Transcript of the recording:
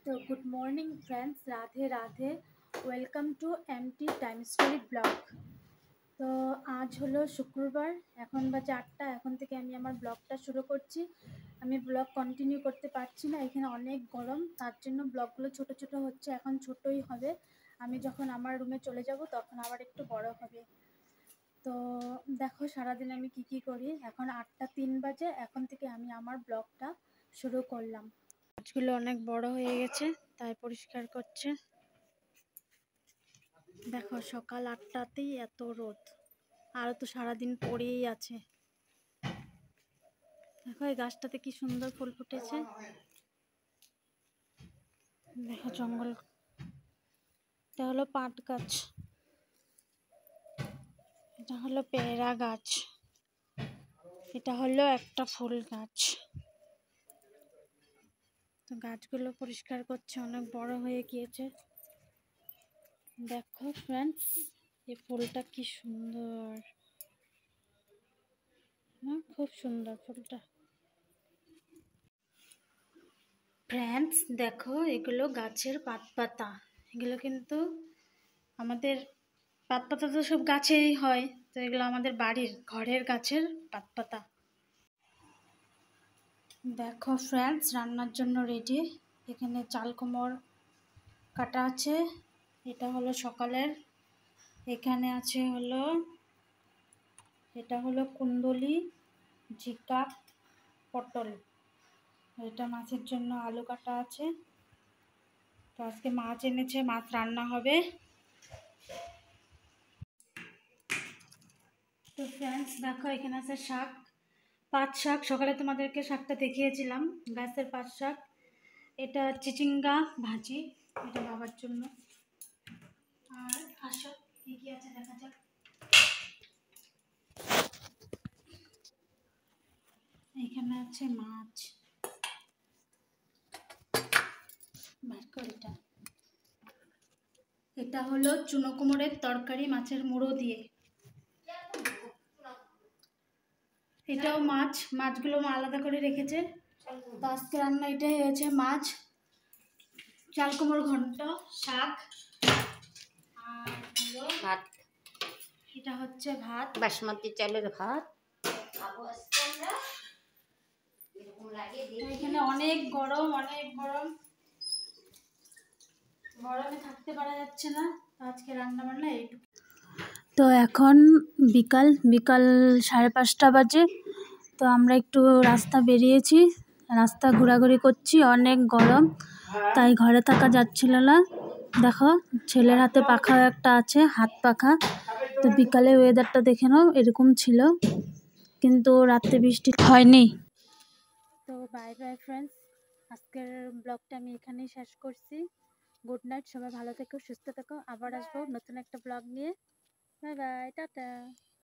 তো good morning friends, Radhe Radhe. Welcome to MT time story blog. তো আজ হলো শুক্রবার, এখন বাজে 8টা। এখন থেকে আমি আমার ব্লগটা শুরু করছি। আমি ব্লগ কন্টিনিউ করতে পারছি না, এখানে অনেক গরম, তার জন্য ব্লগগুলো ছোট ছোট হচ্ছে। এখন ছোটই হবে, আমি যখন আমার রুমে চলে যাব তখন আবার একটু বড় হবে। তো দেখো সারাদিন আমি কি করি। এখন 8টা 3 বাজে, এখন থেকে আমি আমার ব্লগটা শুরু করলাম। গাছগুলো অনেক বড় হয়ে গেছে, তাই পরিষ্কার করছে। দেখো সকাল 8টাতেই এত রোদ, আরও তো সারাদিন পড়েই আছে। দেখো এই গাছটাতে কি সুন্দর ফুল ফুটেছে। দেখো জঙ্গল, এটা হলো পাট গাছ, এটা হলো পেয়ারা গাছ, এটা হলো একটা ফুল গাছ। তো গাছগুলো পরিষ্কার করছে, অনেক বড় হয়ে গিয়েছে। দেখো ফ্রেন্ডস, এই ফুলটা কি সুন্দর, খুব সুন্দর ফুলটা। ফ্রেন্ডস দেখো, এগুলো গাছের পাতা। এগুলো কিন্তু আমাদের পাতা তো সব গাছেই হয়, তো এগুলো আমাদের বাড়ির ঘরের গাছের পাতা। দেখো ফ্রেন্ডস, রান্নার জন্য রেডি। এখানে চাল কুমড় কাটা আছে, এটা হলো সকালের। এখানে আছে হলো, এটা হলো কুন্দুলি, ঝিকা, পটল। এটা মাছের জন্য আলু কাটা আছে। তো আজকে মাছ এনেছে, মাছ রান্না হবে। তো ফ্রেন্ডস দেখো, এখানে আছে শাক, পাট শাক। সকালে তোমাদেরকে শাকটা দেখিয়েছিলাম, গাছের পাট শাক। এটা চিচিঙ্গা ভাজি, এটা বাবার জন্য। আর আসো কি কি আছে দেখা যাক। এখানে আছে মাছ, এটা এটা হলো চুনো কুমড়ের তরকারি মাছের মুড়ো দিয়ে। এটাও মাছ, মাছগুলো আলাদা করে রেখেছে। তো আজকে রান্না এটাই হয়েছে, মাছ, চাল কুমড়ো ঘন্ট, শাক, আর হলো ভাত। এটা হচ্ছে ভাত, বাসমতি চালের ভাত। এখানে অনেক গরম, অনেক গরম, গরমে থাকতে পারা যাচ্ছে না। আজকে রান্না বান্না এইটুকু। তো এখন বিকাল 5:30 বাজে। তো আমরা একটু রাস্তা বেরিয়েছি, রাস্তা ঘোরাঘুরি করছি, অনেক গরম, তাই ঘরে থাকা যাচ্ছিল না। দেখো ছেলের হাতে পাখা একটা আছে, হাত পাখা। তো বিকালে ওয়েদারটা দেখে নাও, এরকম ছিল, কিন্তু রাতে বৃষ্টি হয়নি। তো বাই বাই ফ্রেন্ডস, আজকের ব্লগটা আমি এখানেই শেষ করছি। গুড নাইট, সবাই ভালো থেকো, সুস্থ থেকো। আবার আসবো নতুন একটা ব্লগ নিয়ে। Bye bye, tata.